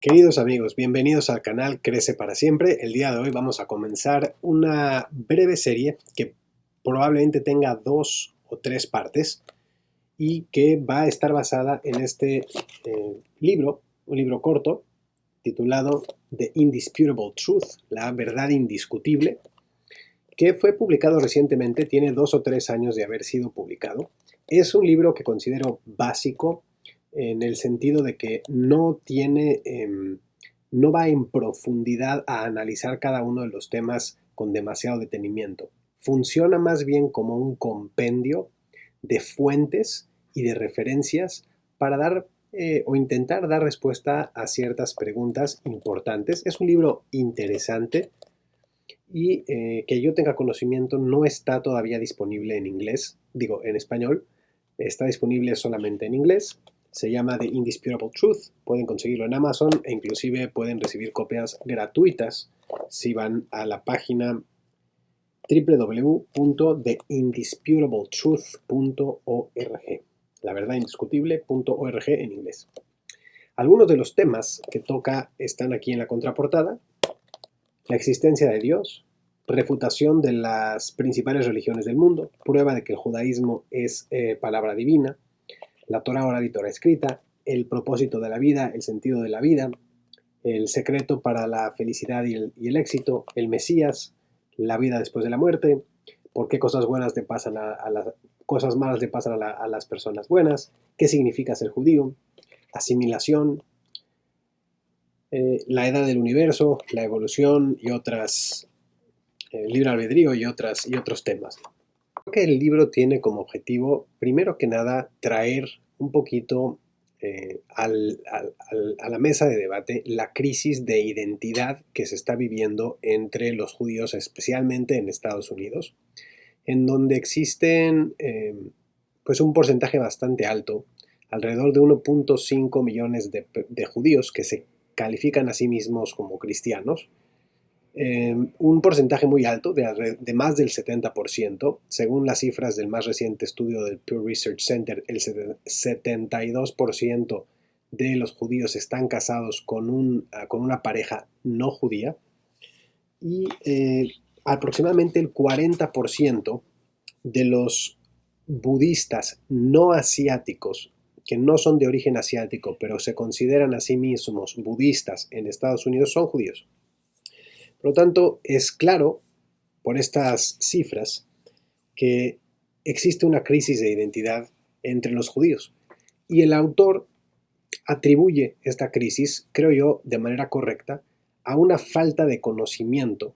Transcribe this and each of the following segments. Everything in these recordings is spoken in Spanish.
Queridos amigos, bienvenidos al canal Crece para Siempre. El día de hoy vamos a comenzar una breve serie que probablemente tenga 2 o 3 partes y que va a estar basada en este libro, un libro corto titulado The Indisputable Truth, la verdad indiscutible, que fue publicado recientemente, tiene 2 o 3 años de haber sido publicado. Es un libro que considero básico en el sentido de que no va en profundidad a analizar cada uno de los temas con demasiado detenimiento. Funciona más bien como un compendio de fuentes y de referencias para dar o intentar dar respuesta a ciertas preguntas importantes. Es un libro interesante y que yo tenga conocimiento no está todavía disponible en inglés, digo en español, está disponible solamente en inglés. Se llama The Indisputable Truth, pueden conseguirlo en Amazon e inclusive pueden recibir copias gratuitas si van a la página www.theindisputable.truth.org, laverdadindiscutible.org en inglés. Algunos de los temas que toca están aquí en la contraportada: la existencia de Dios, refutación de las principales religiones del mundo, prueba de que el judaísmo es palabra divina, la Torah oral y Torah escrita, el propósito de la vida, el sentido de la vida, el secreto para la felicidad y el éxito, el Mesías, la vida después de la muerte, por qué cosas buenas le pasan a las cosas malas le pasan a las personas buenas, qué significa ser judío, asimilación, la edad del universo, la evolución y otras, libre albedrío y otros temas. Creo que el libro tiene como objetivo, primero que nada, traer un poquito a la mesa de debate la crisis de identidad que se está viviendo entre los judíos, especialmente en Estados Unidos, en donde existen pues un porcentaje bastante alto, alrededor de 1.5 millones de judíos que se califican a sí mismos como cristianos, un porcentaje muy alto, de más del 70%, según las cifras del más reciente estudio del Pew Research Center. El 72% de los judíos están casados con una pareja no judía y aproximadamente el 40% de los budistas no asiáticos, que no son de origen asiático, pero se consideran a sí mismos budistas en Estados Unidos, son judíos. Por lo tanto, es claro por estas cifras que existe una crisis de identidad entre los judíos. Y el autor atribuye esta crisis, creo yo, de manera correcta, a una falta de conocimiento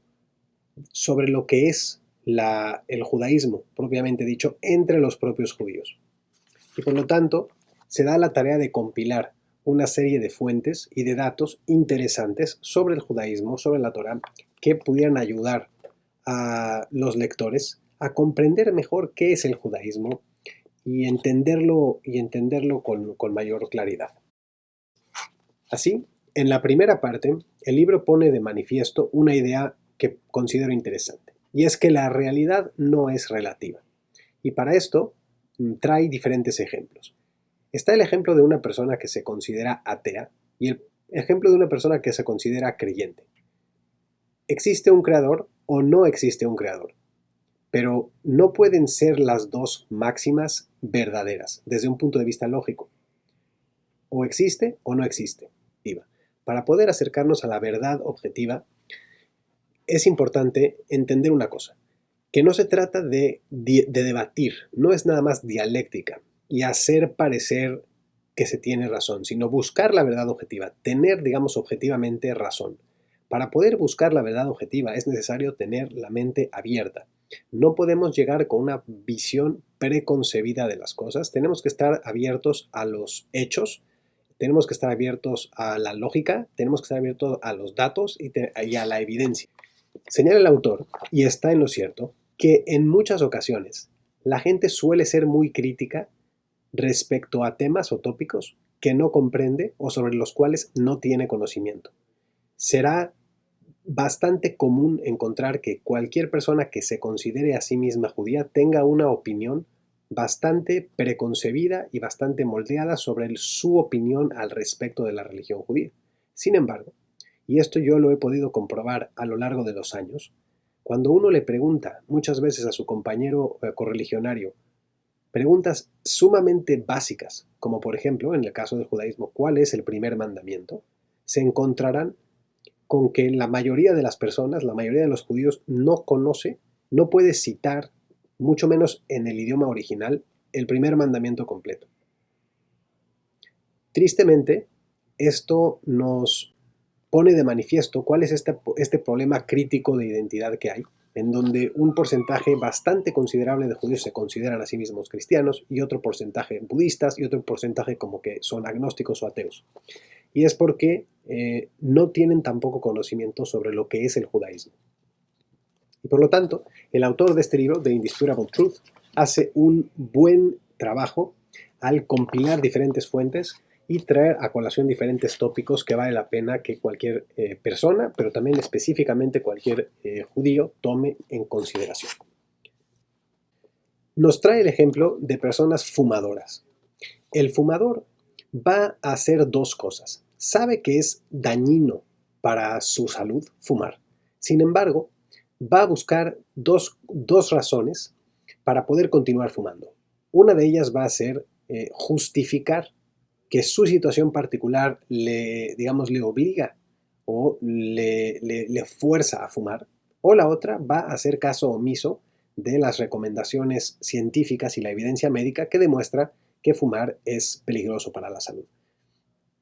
sobre lo que es el judaísmo, propiamente dicho, entre los propios judíos. Y por lo tanto, se da la tarea de compilar una serie de fuentes y de datos interesantes sobre el judaísmo, sobre la Torá, que pudieran ayudar a los lectores a comprender mejor qué es el judaísmo y entenderlo con mayor claridad. Así, en la primera parte, el libro pone de manifiesto una idea que considero interesante, y es que la realidad no es relativa. Y para esto trae diferentes ejemplos. Está el ejemplo de una persona que se considera atea y el ejemplo de una persona que se considera creyente. ¿Existe un creador o no existe un creador? Pero no pueden ser las dos máximas verdaderas desde un punto de vista lógico. O existe o no existe. Para poder acercarnos a la verdad objetiva, es importante entender una cosa, que no se trata de debatir, no es nada más dialéctica y hacer parecer que se tiene razón, sino buscar la verdad objetiva, tener, digamos, objetivamente razón. Para poder buscar la verdad objetiva es necesario tener la mente abierta. No podemos llegar con una visión preconcebida de las cosas, tenemos que estar abiertos a los hechos, tenemos que estar abiertos a la lógica, tenemos que estar abiertos a los datos y a la evidencia. Señala el autor, y está en lo cierto, que en muchas ocasiones la gente suele ser muy crítica respecto a temas o tópicos que no comprende o sobre los cuales no tiene conocimiento. Será bastante común encontrar que cualquier persona que se considere a sí misma judía tenga una opinión bastante preconcebida y bastante moldeada sobre su opinión al respecto de la religión judía. Sin embargo, y esto yo lo he podido comprobar a lo largo de los años, cuando uno le pregunta muchas veces a su compañero correligionario preguntas sumamente básicas, como por ejemplo en el caso del judaísmo, ¿cuál es el primer mandamiento?, se encontrarán con que la mayoría de las personas, la mayoría de los judíos no conoce, no puede citar, mucho menos en el idioma original, el primer mandamiento completo. Tristemente, esto nos pone de manifiesto cuál es este problema crítico de identidad que hay, en donde un porcentaje bastante considerable de judíos se consideran a sí mismos cristianos y otro porcentaje budistas y otro porcentaje como que son agnósticos o ateos. Y es porque no tienen tampoco conocimiento sobre lo que es el judaísmo. Y por lo tanto, el autor de este libro, The Indisputable Truth, hace un buen trabajo al compilar diferentes fuentes y traer a colación diferentes tópicos que vale la pena que cualquier persona, pero también específicamente cualquier judío, tome en consideración. Nos trae el ejemplo de personas fumadoras. El fumador va a hacer dos cosas. Sabe que es dañino para su salud fumar. Sin embargo, va a buscar dos razones para poder continuar fumando. Una de ellas va a ser justificar que su situación particular le obliga o le fuerza a fumar, o la otra va a hacer caso omiso de las recomendaciones científicas y la evidencia médica que demuestra que fumar es peligroso para la salud.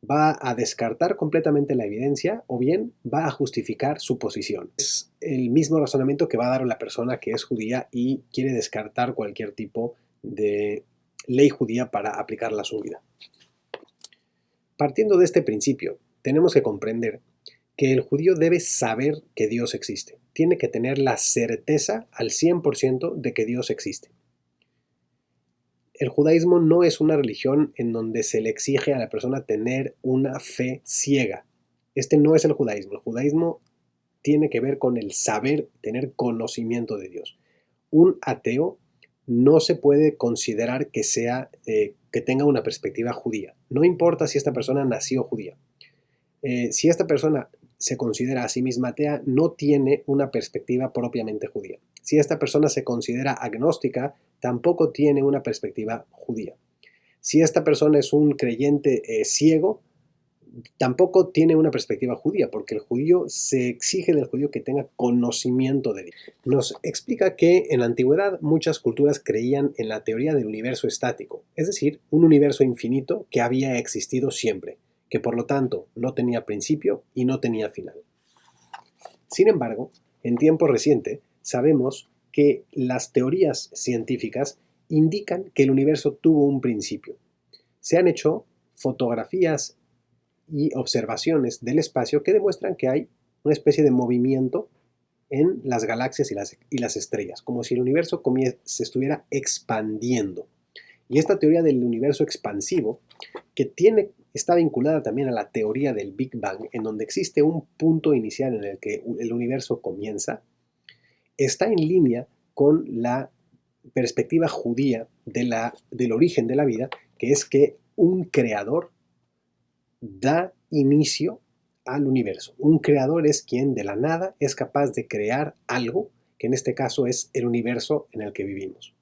Va a descartar completamente la evidencia o bien va a justificar su posición. Es el mismo razonamiento que va a dar una persona que es judía y quiere descartar cualquier tipo de ley judía para aplicarla a su vida. Partiendo de este principio, tenemos que comprender que el judío debe saber que Dios existe. Tiene que tener la certeza al 100% de que Dios existe. El judaísmo no es una religión en donde se le exige a la persona tener una fe ciega. Este no es el judaísmo. El judaísmo tiene que ver con el saber, tener conocimiento de Dios. Un ateo no se puede considerar que tenga una perspectiva judía. No importa si esta persona nació judía. Si esta persona se considera a sí misma atea, no tiene una perspectiva propiamente judía. Si esta persona se considera agnóstica, tampoco tiene una perspectiva judía. Si esta persona es un creyente ciego, tampoco tiene una perspectiva judía, porque el judío se exige del judío que tenga conocimiento de Dios. Nos explica que en la antigüedad muchas culturas creían en la teoría del universo estático, es decir, un universo infinito que había existido siempre, que por lo tanto no tenía principio y no tenía final. Sin embargo, en tiempo reciente sabemos que las teorías científicas indican que el universo tuvo un principio. Se han hecho fotografías y observaciones del espacio que demuestran que hay una especie de movimiento en las galaxias y las estrellas, como si el universo se estuviera expandiendo. Y esta teoría del universo expansivo, que está vinculada también a la teoría del Big Bang, en donde existe un punto inicial en el que el universo comienza, está en línea con la perspectiva judía del origen de la vida, que es que un creador da inicio al universo. Un creador es quien de la nada es capaz de crear algo, que en este caso es el universo en el que vivimos.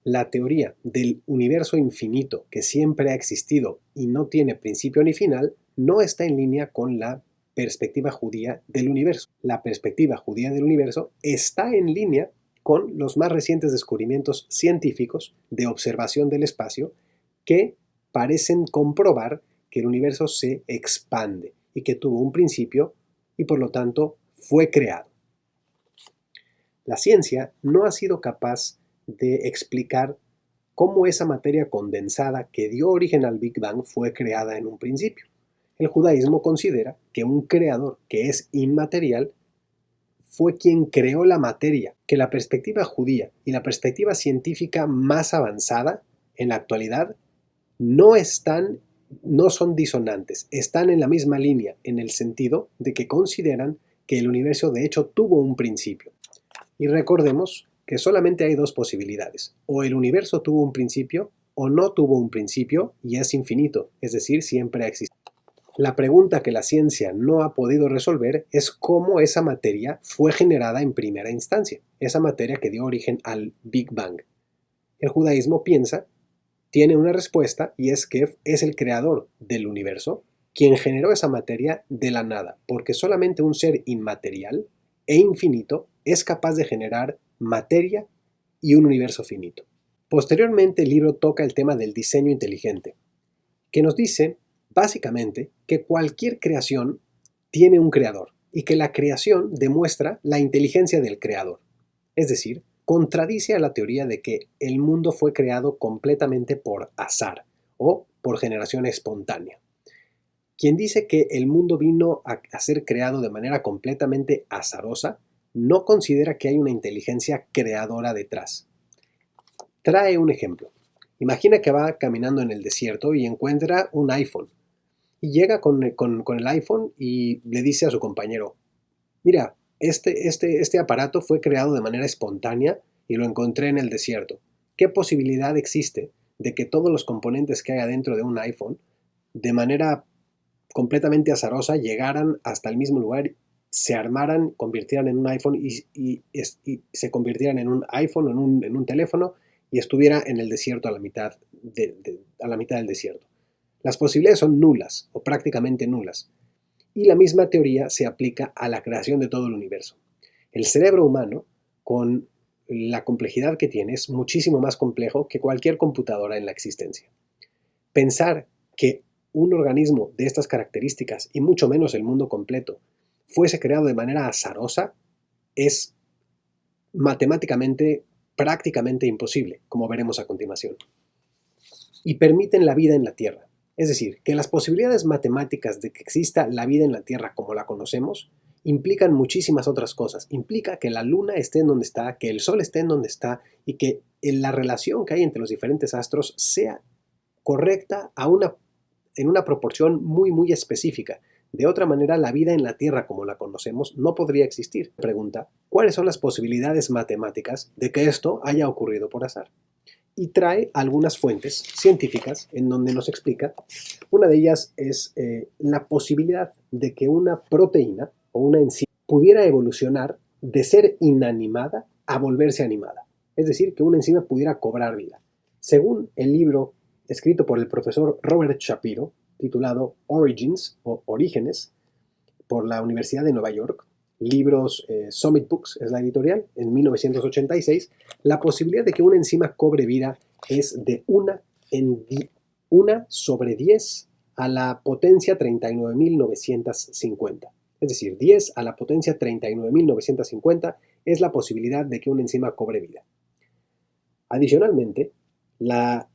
La teoría del universo infinito que siempre ha existido y no tiene principio ni final no está en línea con la perspectiva judía del universo. La perspectiva judía del universo está en línea con los más recientes descubrimientos científicos de observación del espacio que parecen comprobar que el universo se expande y que tuvo un principio y por lo tanto fue creado. La ciencia no ha sido capaz de explicar cómo esa materia condensada que dio origen al Big Bang fue creada en un principio. El judaísmo considera que un creador que es inmaterial fue quien creó la materia, que la perspectiva judía y la perspectiva científica más avanzada en la actualidad no son disonantes, están en la misma línea en el sentido de que consideran que el universo de hecho tuvo un principio. Y recordemos que solamente hay dos posibilidades, o el universo tuvo un principio o no tuvo un principio y es infinito, es decir, siempre ha existido. La pregunta que la ciencia no ha podido resolver es cómo esa materia fue generada en primera instancia, esa materia que dio origen al Big Bang. El judaísmo tiene una respuesta y es que es el creador del universo quien generó esa materia de la nada, porque solamente un ser inmaterial e infinito es capaz de generar materia y un universo finito. Posteriormente, el libro toca el tema del diseño inteligente, que nos dice, básicamente, que cualquier creación tiene un creador y que la creación demuestra la inteligencia del creador. Es decir, contradice a la teoría de que el mundo fue creado completamente por azar o por generación espontánea. Quien dice que el mundo vino a ser creado de manera completamente azarosa, no considera que hay una inteligencia creadora detrás. Trae un ejemplo. Imagina que va caminando en el desierto y encuentra un iPhone. Y llega con el iPhone y le dice a su compañero, mira, este aparato fue creado de manera espontánea y lo encontré en el desierto. ¿Qué posibilidad existe de que todos los componentes que hay adentro de un iPhone, de manera completamente azarosa, llegaran hasta el mismo lugar, se armaran, convirtieran en un iPhone y se convirtieran en un iPhone o en un teléfono y estuviera en el desierto a la mitad del desierto? Las posibilidades son nulas o prácticamente nulas. Y la misma teoría se aplica a la creación de todo el universo. El cerebro humano, con la complejidad que tiene, es muchísimo más complejo que cualquier computadora en la existencia. Pensar que un organismo de estas características, y mucho menos el mundo completo, fuese creado de manera azarosa, es matemáticamente prácticamente imposible, como veremos a continuación. Y permiten la vida en la Tierra. Es decir, que las posibilidades matemáticas de que exista la vida en la Tierra como la conocemos implican muchísimas otras cosas. Implica que la Luna esté en donde está, que el Sol esté en donde está y que la relación que hay entre los diferentes astros sea correcta en una proporción muy, muy específica. De otra manera, la vida en la Tierra como la conocemos no podría existir. Pregunta, ¿cuáles son las posibilidades matemáticas de que esto haya ocurrido por azar? Y trae algunas fuentes científicas en donde nos explica. Una de ellas es la posibilidad de que una proteína o una enzima pudiera evolucionar de ser inanimada a volverse animada. Es decir, que una enzima pudiera cobrar vida. Según el libro escrito por el profesor Robert Shapiro, titulado Origins o Orígenes, por la Universidad de Nueva York, libros Summit Books es la editorial, en 1986, la posibilidad de que una enzima cobre vida es de 1 sobre 10 a la potencia 39.950. Es decir, 10 a la potencia 39.950 es la posibilidad de que una enzima cobre vida. Adicionalmente, la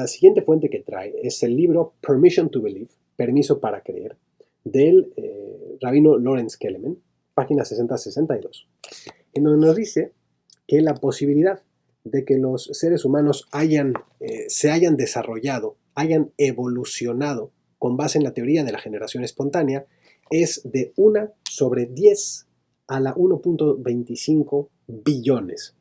siguiente fuente que trae es el libro Permission to Believe, Permiso para Creer, del rabino Lawrence Kelemen, página 60-62, en donde nos dice que la posibilidad de que los seres humanos se hayan desarrollado, hayan evolucionado con base en la teoría de la generación espontánea es de 1 sobre 10 a la 1.25 billones.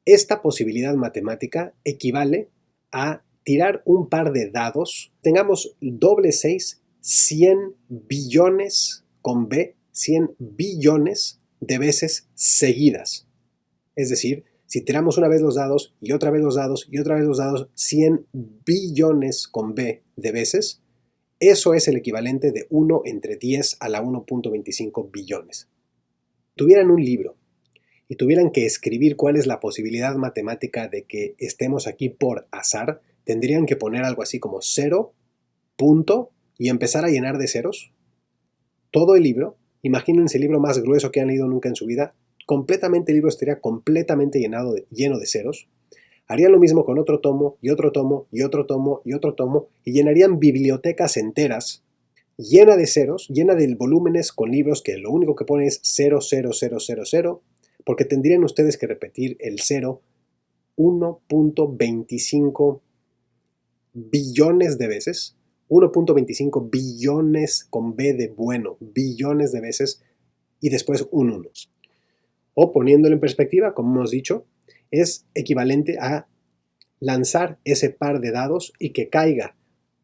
Esta posibilidad matemática equivale a tirar un par de dados, tengamos doble 6, 100 billones con B, 100 billones de veces seguidas. Es decir, si tiramos una vez los dados y otra vez los dados y otra vez los dados 100 billones con B de veces, eso es el equivalente de 1 entre 10 a la 1.25 billones. Tuvieran un libro y tuvieran que escribir cuál es la posibilidad matemática de que estemos aquí por azar, tendrían que poner algo así como 0, punto, y empezar a llenar de ceros todo el libro. Imagínense el libro más grueso que han leído nunca en su vida. Completamente el libro estaría completamente lleno de ceros. Harían lo mismo con otro tomo y otro tomo y otro tomo y otro tomo y llenarían bibliotecas enteras llena de ceros, llena de volúmenes con libros que lo único que pone es 0, 0, 0, 0, 0, porque tendrían ustedes que repetir el 0 1.25 billones de veces, 1.25 billones con B de bueno, billones de veces, y después un 1. O poniéndolo en perspectiva, como hemos dicho, es equivalente a lanzar ese par de dados y que caiga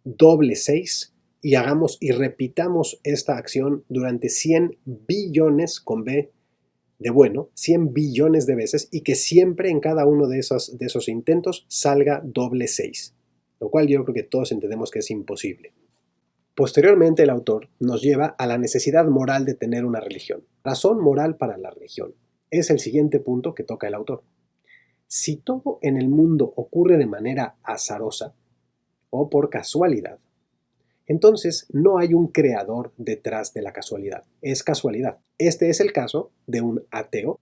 doble 6 y hagamos y repitamos esta acción durante 100 billones con B de bueno, 100 billones de veces y que siempre en cada uno de esos intentos salga doble 6, lo cual yo creo que todos entendemos que es imposible. Posteriormente el autor nos lleva a la necesidad moral de tener una religión. Razón moral para la religión. Es el siguiente punto que toca el autor. Si todo en el mundo ocurre de manera azarosa o por casualidad, entonces no hay un creador detrás de la casualidad. Es casualidad. Este es el caso de un ateo.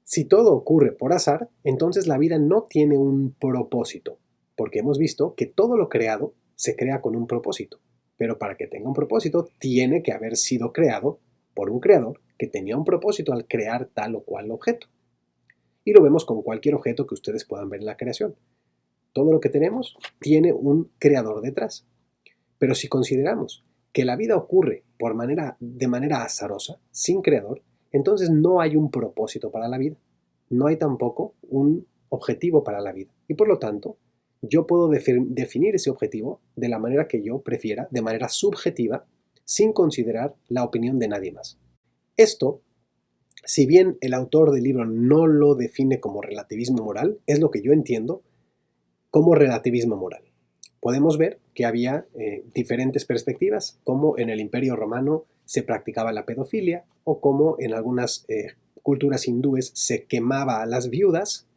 Si todo ocurre por azar, entonces la vida no tiene un propósito, porque hemos visto que todo lo creado se crea con un propósito. Pero para que tenga un propósito, tiene que haber sido creado por un creador que tenía un propósito al crear tal o cual objeto. Y lo vemos con cualquier objeto que ustedes puedan ver en la creación. Todo lo que tenemos tiene un creador detrás. Pero si consideramos que la vida ocurre de manera azarosa, sin creador, entonces no hay un propósito para la vida. No hay tampoco un objetivo para la vida. Y por lo tanto, yo puedo definir ese objetivo de la manera que yo prefiera, de manera subjetiva, sin considerar la opinión de nadie más. Esto, si bien el autor del libro no lo define como relativismo moral, es lo que yo entiendo como relativismo moral. Podemos ver que había diferentes perspectivas, como en el Imperio Romano se practicaba la pedofilia, o como en algunas culturas hindúes se quemaba a las viudas,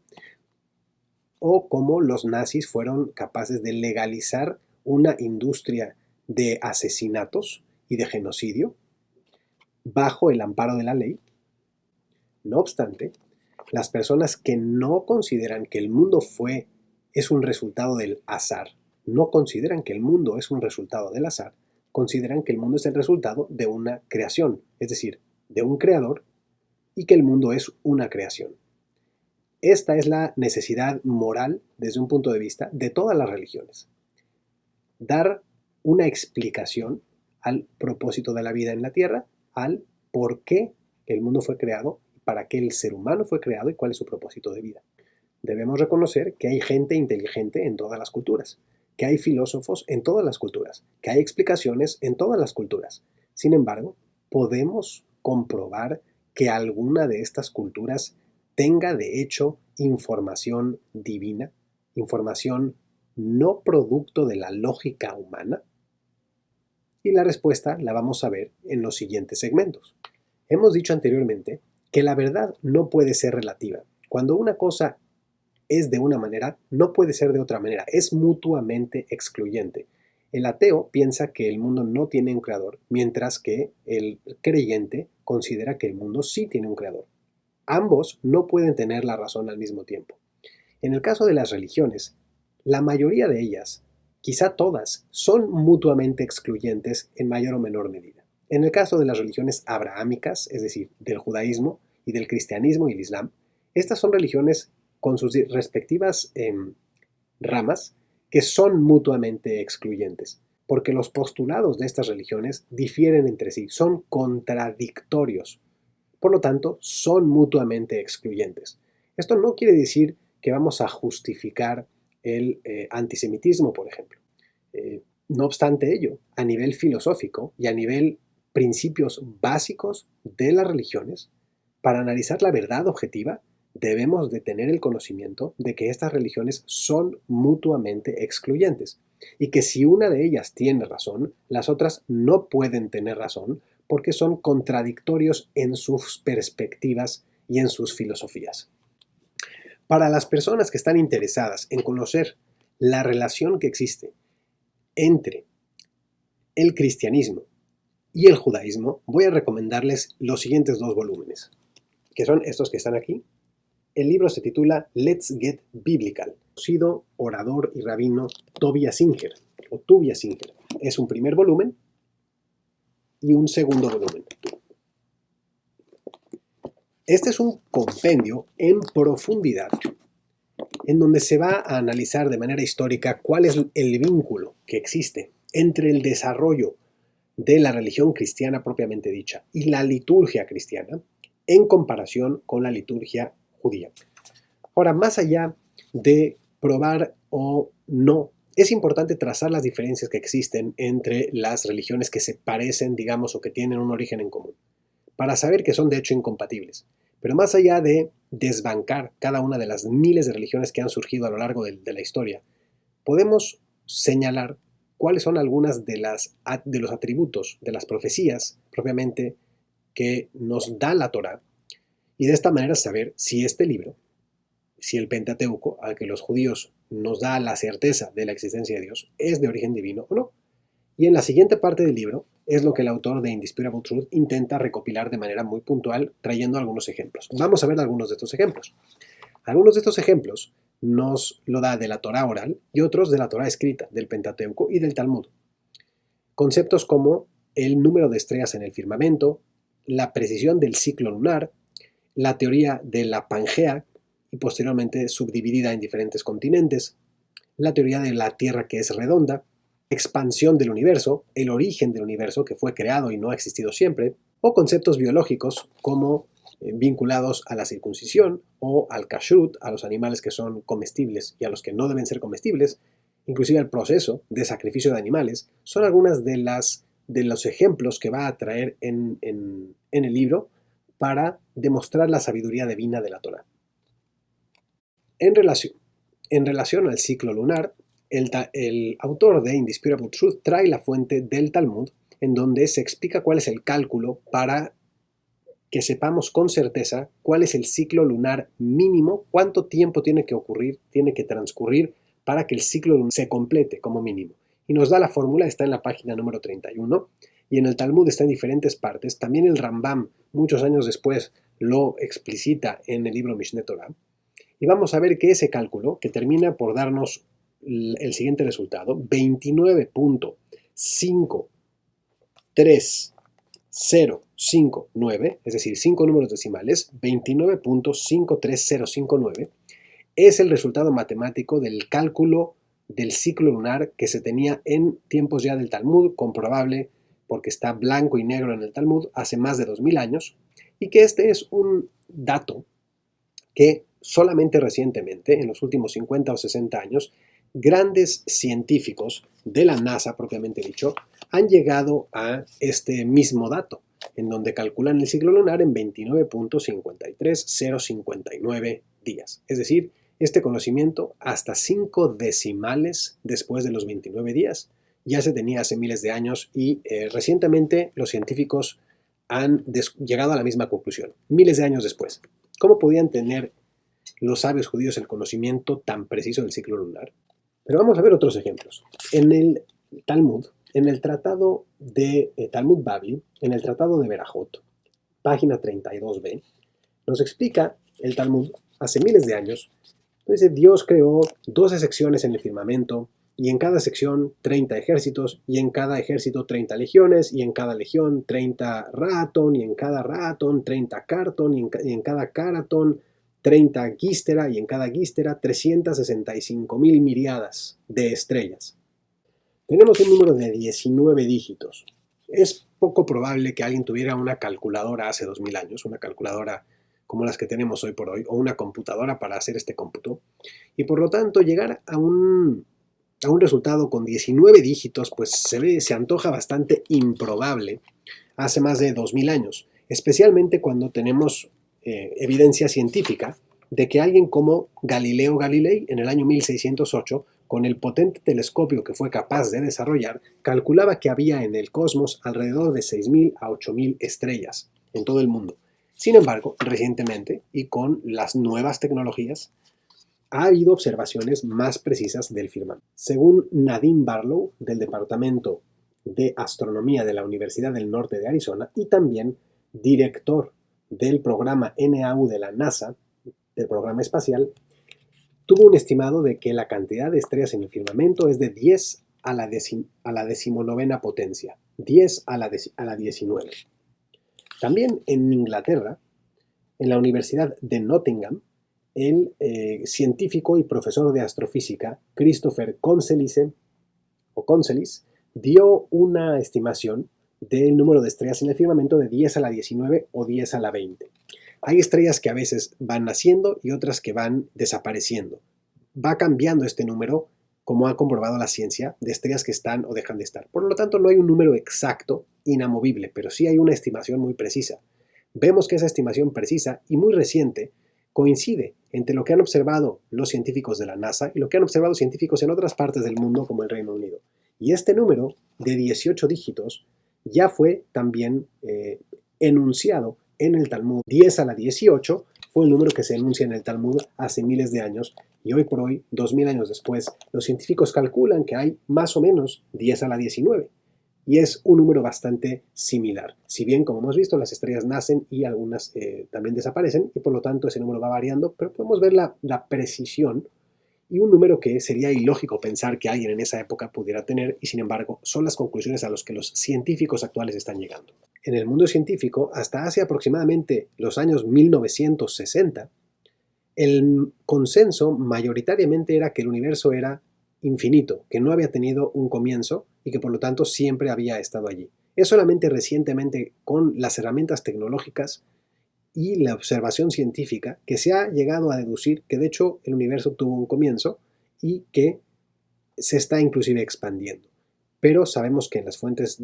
o cómo los nazis fueron capaces de legalizar una industria de asesinatos y de genocidio bajo el amparo de la ley. No obstante, las personas que no consideran que el mundo es un resultado del azar, no consideran que el mundo es un resultado del azar, consideran que el mundo es el resultado de una creación, es decir, de un creador, y que el mundo es una creación. Esta es la necesidad moral, desde un punto de vista, de todas las religiones. Dar una explicación al propósito de la vida en la Tierra, al por qué el mundo fue creado, para qué el ser humano fue creado y cuál es su propósito de vida. Debemos reconocer que hay gente inteligente en todas las culturas, que hay filósofos en todas las culturas, que hay explicaciones en todas las culturas. Sin embargo, podemos comprobar que alguna de estas culturas tenga de hecho información divina, información no producto de la lógica humana. Y la respuesta la vamos a ver en los siguientes segmentos. Hemos dicho anteriormente que la verdad no puede ser relativa. Cuando una cosa es de una manera, no puede ser de otra manera, es mutuamente excluyente. El ateo piensa que el mundo no tiene un creador, mientras que el creyente considera que el mundo sí tiene un creador. Ambos no pueden tener la razón al mismo tiempo. En el caso de las religiones, la mayoría de ellas, quizá todas, son mutuamente excluyentes en mayor o menor medida. En el caso de las religiones abrahámicas, es decir, del judaísmo y del cristianismo y el islam, estas son religiones con sus respectivas ramas que son mutuamente excluyentes, porque los postulados de estas religiones difieren entre sí, son contradictorios, por lo tanto, son mutuamente excluyentes. Esto no quiere decir que vamos a justificar el antisemitismo, por ejemplo. No obstante ello, a nivel filosófico y a nivel principios básicos de las religiones, para analizar la verdad objetiva, debemos de tener el conocimiento de que estas religiones son mutuamente excluyentes y que si una de ellas tiene razón, las otras no pueden tener razón porque son contradictorios en sus perspectivas y en sus filosofías. Para las personas que están interesadas en conocer la relación que existe entre el cristianismo y el judaísmo, voy a recomendarles los siguientes dos volúmenes, que son estos que están aquí. El libro se titula Let's Get Biblical, conocido orador y rabino Tovia Singer, o Tuvia Singer. Es un primer volumen y un segundo volumen. Este es un compendio en profundidad en donde se va a analizar de manera histórica cuál es el vínculo que existe entre el desarrollo de la religión cristiana propiamente dicha y la liturgia cristiana en comparación con la liturgia judía. Ahora, más allá de probar o no Es importante trazar las diferencias que existen entre las religiones que se parecen, digamos, o que tienen un origen en común, para saber que son de hecho incompatibles. Pero más allá de desbancar cada una de las miles de religiones que han surgido a lo largo de la historia, podemos señalar cuáles son algunas de los atributos, de las profecías propiamente que nos da la Torá, y de esta manera saber si este libro, si el Pentateuco, al que los judíos nos da la certeza de la existencia de Dios, es de origen divino o no. Y en la siguiente parte del libro es lo que el autor de Indisputable Truth intenta recopilar de manera muy puntual, trayendo algunos ejemplos. Vamos a ver algunos de estos ejemplos. Algunos de estos ejemplos nos lo da de la Torá oral y otros de la Torá escrita, del Pentateuco y del Talmud. Conceptos como el número de estrellas en el firmamento, la precisión del ciclo lunar, la teoría de la Pangea, y posteriormente subdividida en diferentes continentes, la teoría de la Tierra que es redonda, expansión del universo, el origen del universo que fue creado y no ha existido siempre, o conceptos biológicos como vinculados a la circuncisión o al kashrut, a los animales que son comestibles y a los que no deben ser comestibles, inclusive el proceso de sacrificio de animales, son algunas de los ejemplos que va a traer en el libro para demostrar la sabiduría divina de la Torá. En relación al ciclo lunar, el autor de Indisputable Truth trae la fuente del Talmud, en donde se explica cuál es el cálculo para que sepamos con certeza cuál es el ciclo lunar mínimo, cuánto tiempo tiene que transcurrir para que el ciclo lunar se complete como mínimo. Y nos da la fórmula, está en la página número 31, y en el Talmud está en diferentes partes. También el Rambam, muchos años después, lo explicita en el libro Mishneh Torah. Y vamos a ver que ese cálculo, que termina por darnos el siguiente resultado, 29.53059, es decir, 5 números decimales, 29.53059, es el resultado matemático del cálculo del ciclo lunar que se tenía en tiempos ya del Talmud, comprobable porque está blanco y negro en el Talmud hace más de 2000 años, y que este es un dato que solamente recientemente, en los últimos 50 o 60 años, grandes científicos de la NASA, propiamente dicho, han llegado a este mismo dato, en donde calculan el ciclo lunar en 29.53059 días. Es decir, este conocimiento hasta 5 decimales después de los 29 días ya se tenía hace miles de años y recientemente los científicos han llegado a la misma conclusión, miles de años después. ¿Cómo podían tener los sabios judíos el conocimiento tan preciso del ciclo lunar? Pero vamos a ver otros ejemplos. En el Talmud, en el tratado de Talmud Bavli, en el tratado de Berajot, página 32b, nos explica el Talmud hace miles de años. Dice, Dios creó 12 secciones en el firmamento, y en cada sección 30 ejércitos, y en cada ejército 30 legiones, y en cada legión 30 ratón, y en cada ratón 30 cartón, y en cada caratón 30 gístera, y en cada gístera 365.000 miriadas de estrellas. Tenemos un número de 19 dígitos. Es poco probable que alguien tuviera una calculadora hace 2000 años, una calculadora como las que tenemos hoy por hoy, o una computadora para hacer este cómputo, y por lo tanto llegar a un resultado con 19 dígitos, pues se antoja bastante improbable hace más de 2000 años, especialmente cuando tenemos evidencia científica de que alguien como Galileo Galilei en el año 1608, con el potente telescopio que fue capaz de desarrollar, calculaba que había en el cosmos alrededor de 6.000 a 8.000 estrellas en todo el mundo. Sin embargo, recientemente, y con las nuevas tecnologías, ha habido observaciones más precisas del firmamento. Según Nadine Barlow, del Departamento de Astronomía de la Universidad del Norte de Arizona, y también director del programa NAU de la NASA, del programa espacial, tuvo un estimado de que la cantidad de estrellas en el firmamento es de 10 a la 19ª potencia, 10 a la 19. También en Inglaterra, en la Universidad de Nottingham, el científico y profesor de astrofísica Christopher Consellis dio una estimación del número de estrellas en el firmamento de 10 a la 19 o 10 a la 20. Hay estrellas que a veces van naciendo y otras que van desapareciendo. Va cambiando este número como ha comprobado la ciencia, de estrellas que están o dejan de estar. Por lo tanto, no hay un número exacto, inamovible, pero sí hay una estimación muy precisa. Vemos que esa estimación precisa y muy reciente coincide entre lo que han observado los científicos de la NASA y lo que han observado científicos en otras partes del mundo como el Reino Unido. Y este número de 18 dígitos ya fue también enunciado en el Talmud. 10 a la 18 fue el número que se enuncia en el Talmud hace miles de años y hoy por hoy, 2000 años después, los científicos calculan que hay más o menos 10 a la 19 y es un número bastante similar. Si bien, como hemos visto, las estrellas nacen y algunas también desaparecen y por lo tanto ese número va variando, pero podemos ver la precisión y un número que sería ilógico pensar que alguien en esa época pudiera tener y sin embargo son las conclusiones a las que los científicos actuales están llegando. En el mundo científico, hasta hace aproximadamente los años 1960, el consenso mayoritariamente era que el universo era infinito, que no había tenido un comienzo y que por lo tanto siempre había estado allí. Es solamente recientemente con las herramientas tecnológicas y la observación científica que se ha llegado a deducir que de hecho el universo tuvo un comienzo y que se está inclusive expandiendo. Pero sabemos que en las fuentes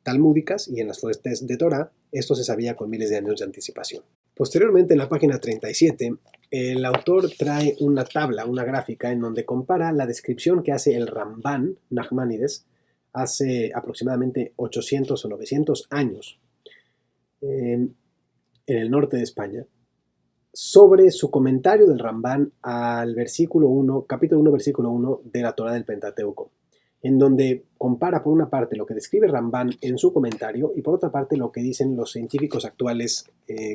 talmúdicas y en las fuentes de Torah esto se sabía con miles de años de anticipación. Posteriormente, en la página 37, el autor trae una tabla, una gráfica, en donde compara la descripción que hace el Ramban Nachmanides hace aproximadamente 800 o 900 años en el norte de España, sobre su comentario del Ramban al versículo 1, capítulo 1, versículo 1 de la Torah del Pentateuco, en donde compara por una parte lo que describe Ramban en su comentario y por otra parte lo que dicen los científicos actuales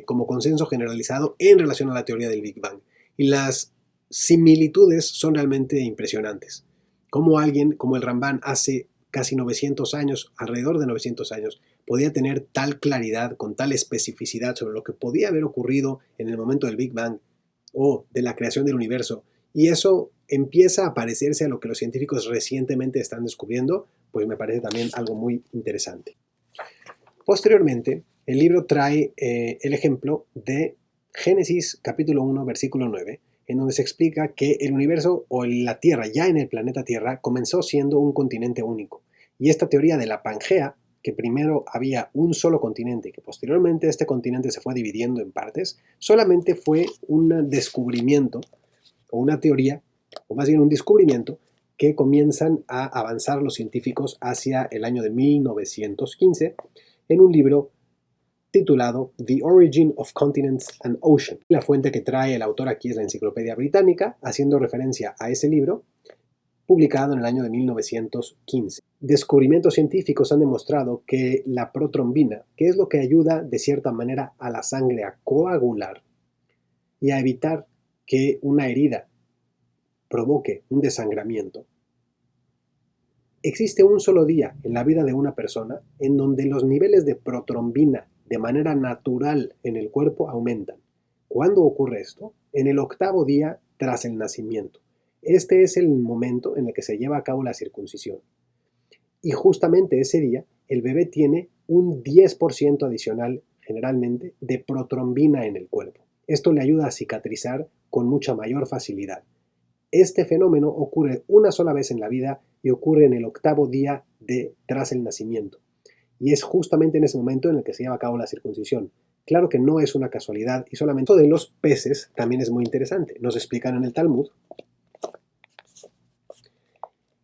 como consenso generalizado en relación a la teoría del Big Bang. Y las similitudes son realmente impresionantes. Como alguien como el Ramban hace casi 900 años, alrededor de 900 años, podía tener tal claridad, con tal especificidad sobre lo que podía haber ocurrido en el momento del Big Bang o de la creación del universo. Y eso empieza a parecerse a lo que los científicos recientemente están descubriendo, pues me parece también algo muy interesante. Posteriormente, el libro trae el ejemplo de Génesis capítulo 1, versículo 9, en donde se explica que el universo o la Tierra, ya en el planeta Tierra, comenzó siendo un continente único. Y esta teoría de la Pangea, que primero había un solo continente y que posteriormente este continente se fue dividiendo en partes, solamente fue un descubrimiento o una teoría, o más bien un descubrimiento, que comienzan a avanzar los científicos hacia el año de 1915 en un libro titulado The Origin of Continents and Oceans. La fuente que trae el autor aquí es la Enciclopedia Británica, haciendo referencia a ese libro, publicado en el año de 1915. Descubrimientos científicos han demostrado que la protrombina, que es lo que ayuda de cierta manera a la sangre a coagular y a evitar que una herida provoque un desangramiento, existe un solo día en la vida de una persona en donde los niveles de protrombina de manera natural en el cuerpo aumentan. ¿Cuándo ocurre esto? En el 8º día tras el nacimiento. Este es el momento en el que se lleva a cabo la circuncisión. Y justamente ese día el bebé tiene un 10% adicional generalmente de protrombina en el cuerpo. Esto le ayuda a cicatrizar con mucha mayor facilidad. Este fenómeno ocurre una sola vez en la vida y ocurre en el 8º día tras el nacimiento. Y es justamente en ese momento en el que se lleva a cabo la circuncisión. Claro que no es una casualidad y solamente de los peces también es muy interesante. Nos explican en el Talmud,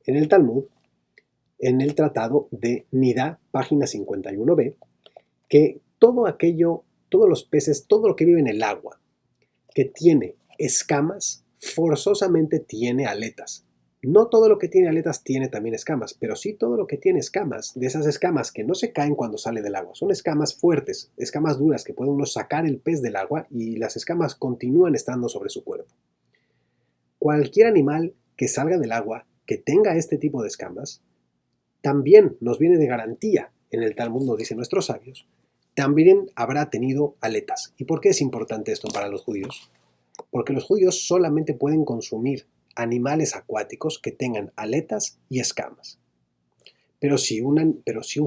en el tratado de Nidá, página 51b, que todos los peces, todo lo que vive en el agua, que tiene escamas, forzosamente tiene aletas. No todo lo que tiene aletas tiene también escamas, pero sí todo lo que tiene escamas, de esas escamas que no se caen cuando sale del agua. Son escamas fuertes, escamas duras que puede uno sacar el pez del agua y las escamas continúan estando sobre su cuerpo. Cualquier animal que salga del agua, que tenga este tipo de escamas, también nos viene de garantía, en el Talmud nos dicen nuestros sabios, también habrá tenido aletas. ¿Y por qué es importante esto para los judíos? Porque los judíos solamente pueden consumir animales acuáticos que tengan aletas y escamas. Pero si un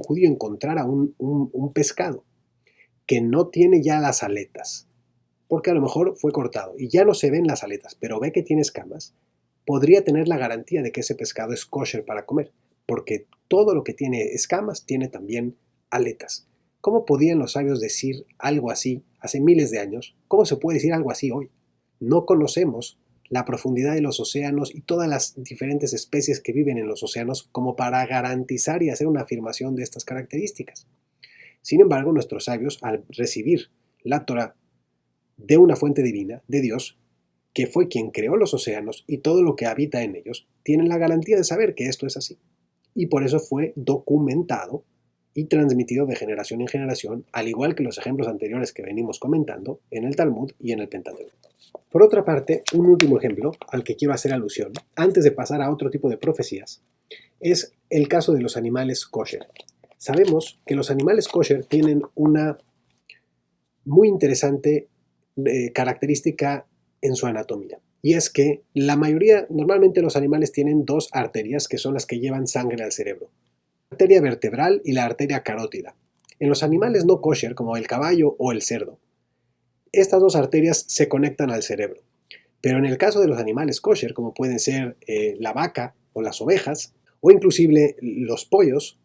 judío encontrara un pescado que no tiene ya las aletas, porque a lo mejor fue cortado y ya no se ven las aletas, pero ve que tiene escamas, podría tener la garantía de que ese pescado es kosher para comer, porque todo lo que tiene escamas tiene también aletas. ¿Cómo podían los sabios decir algo así hace miles de años? ¿Cómo se puede decir algo así hoy? No conocemos la profundidad de los océanos y todas las diferentes especies que viven en los océanos como para garantizar y hacer una afirmación de estas características. Sin embargo, nuestros sabios, al recibir la Torah de una fuente divina, de Dios, que fue quien creó los océanos y todo lo que habita en ellos, tienen la garantía de saber que esto es así. Y por eso fue documentado y transmitido de generación en generación, al igual que los ejemplos anteriores que venimos comentando en el Talmud y en el Pentateuco. Por otra parte, un último ejemplo al que quiero hacer alusión, antes de pasar a otro tipo de profecías, es el caso de los animales kosher. Sabemos que los animales kosher tienen una muy interesante característica en su anatomía. Y es que normalmente los animales tienen dos arterias que son las que llevan sangre al cerebro. La arteria vertebral y la arteria carótida. En los animales no kosher, como el caballo o el cerdo, estas dos arterias se conectan al cerebro. Pero en el caso de los animales kosher, como pueden ser la vaca o las ovejas, o inclusive los pollos,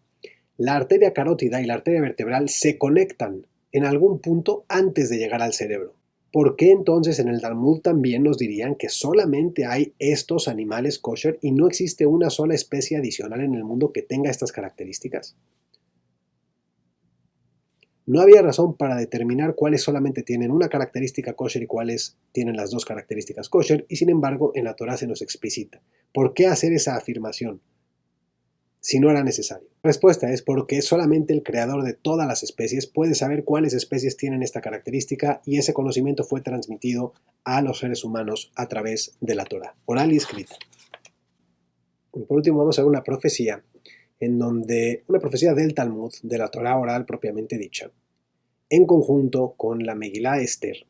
la arteria carótida y la arteria vertebral se conectan en algún punto antes de llegar al cerebro. ¿Por qué entonces en el Talmud también nos dirían que solamente hay estos animales kosher y no existe una sola especie adicional en el mundo que tenga estas características? No había razón para determinar cuáles solamente tienen una característica kosher y cuáles tienen las dos características kosher, y sin embargo en la Torah se nos explicita. ¿Por qué hacer esa afirmación si no era necesario? La respuesta es porque solamente el creador de todas las especies puede saber cuáles especies tienen esta característica, y ese conocimiento fue transmitido a los seres humanos a través de la Torah, oral y escrita. Y por último vamos a ver una profecía una profecía del Talmud, de la Torah oral propiamente dicha, en conjunto con la Megilá Esther,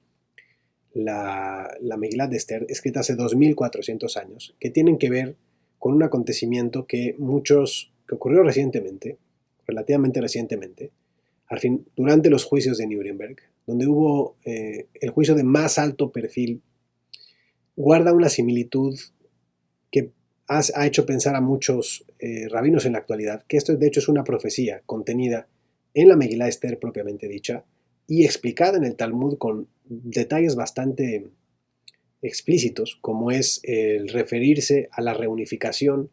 la Megilá de Esther, escrita hace 2400 años, que tienen que ver con un acontecimiento que ocurrió recientemente, relativamente recientemente, durante los juicios de Nuremberg, donde hubo el juicio de más alto perfil. Guarda una similitud que ha hecho pensar a muchos rabinos en la actualidad que esto de hecho es una profecía contenida en la Megilá Esther propiamente dicha y explicada en el Talmud con detalles bastante explícitos, como es el referirse a la reunificación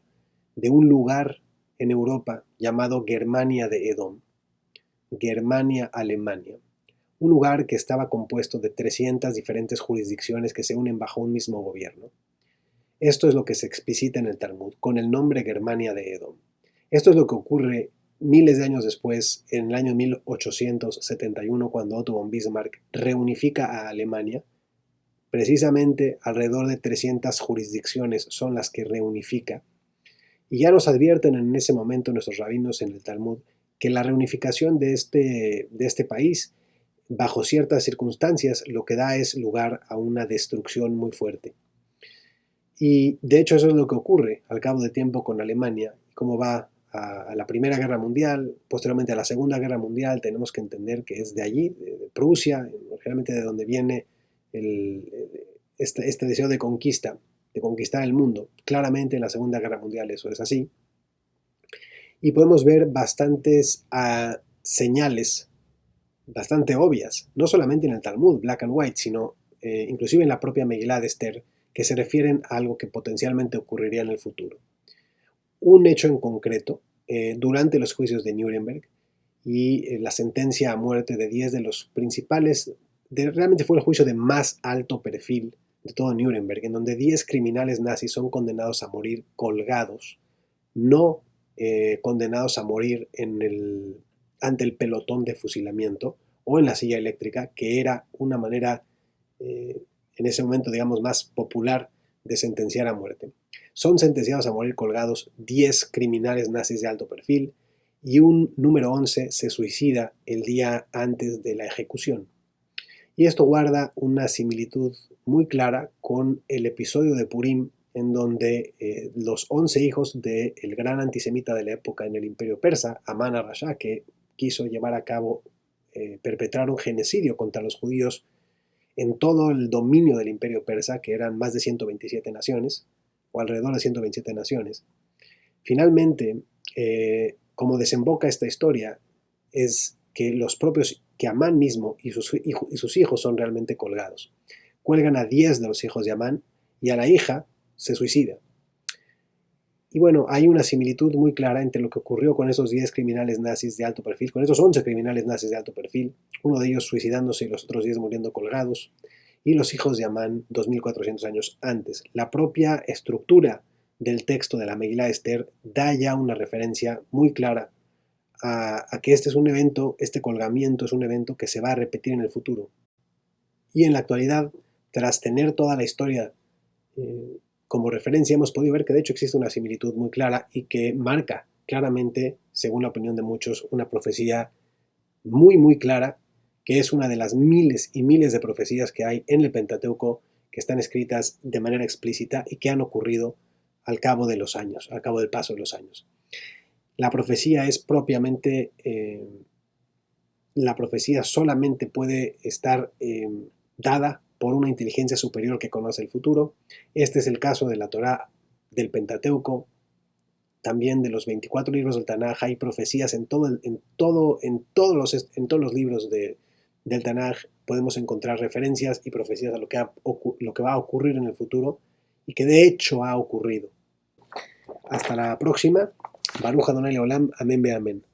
de un lugar en Europa llamado Germania de Edom, Germania Alemania, un lugar que estaba compuesto de 300 diferentes jurisdicciones que se unen bajo un mismo gobierno. Esto es lo que se explicita en el Talmud con el nombre Germania de Edom. Esto es lo que ocurre miles de años después, en el año 1871, cuando Otto von Bismarck reunifica a Alemania. Precisamente alrededor de 300 jurisdicciones son las que reunifica. Y ya nos advierten en ese momento nuestros rabinos en el Talmud que la reunificación de este país, bajo ciertas circunstancias, lo que da es lugar a una destrucción muy fuerte. Y de hecho eso es lo que ocurre al cabo de tiempo con Alemania, cómo va a la Primera Guerra Mundial, posteriormente a la Segunda Guerra Mundial. Tenemos que entender que es de allí, de Prusia, realmente de donde viene este deseo de conquistar el mundo. Claramente en la Segunda Guerra Mundial eso es así. Y podemos ver bastantes señales bastante obvias, no solamente en el Talmud, black and white, sino inclusive en la propia Megilá de Esther, que se refieren a algo que potencialmente ocurriría en el futuro. Un hecho en concreto, durante los juicios de Nuremberg y la sentencia a muerte de 10 de los principales, realmente fue el juicio de más alto perfil de todo Nuremberg, en donde 10 criminales nazis son condenados a morir colgados, no condenados a morir ante el pelotón de fusilamiento o en la silla eléctrica, que era una manera en ese momento, digamos, más popular de sentenciar a muerte. Son sentenciados a morir colgados 10 criminales nazis de alto perfil, y un número 11 se suicida el día antes de la ejecución. Y esto guarda una similitud muy clara con el episodio de Purim, en donde los 11 hijos del gran antisemita de la época en el imperio persa, Amán ar-Rasha, que quiso llevar a cabo, perpetrar un genocidio contra los judíos en todo el dominio del imperio persa, que eran más de 127 naciones, o alrededor de 127 naciones. Finalmente, como desemboca esta historia, es que los propios, que Amán mismo y sus hijos son realmente colgados. Cuelgan a 10 de los hijos de Amán y a la hija se suicida. Y bueno, hay una similitud muy clara entre lo que ocurrió con esos 10 criminales nazis de alto perfil, con esos 11 criminales nazis de alto perfil, uno de ellos suicidándose y los otros 10 muriendo colgados, y los hijos de Amán 2400 años antes. La propia estructura del texto de la Megilá Esther da ya una referencia muy clara a que este es un evento, este colgamiento es un evento que se va a repetir en el futuro. Y en la actualidad, tras tener toda la historia como referencia, hemos podido ver que de hecho existe una similitud muy clara y que marca claramente, según la opinión de muchos, una profecía muy clara, que es una de las miles y miles de profecías que hay en el Pentateuco, que están escritas de manera explícita y que han ocurrido al cabo de los años, al cabo del paso de los años. La profecía es propiamente, la profecía solamente puede estar dada por una inteligencia superior que conoce el futuro. Este es el caso de la Torá, del Pentateuco, también de los 24 libros del Tanaj. Hay profecías en todos los libros del Tanaj. Podemos encontrar referencias y profecías a lo que va a ocurrir en el futuro y que de hecho ha ocurrido. Hasta la próxima. Baruch Adonai Leolam. Amén be amén.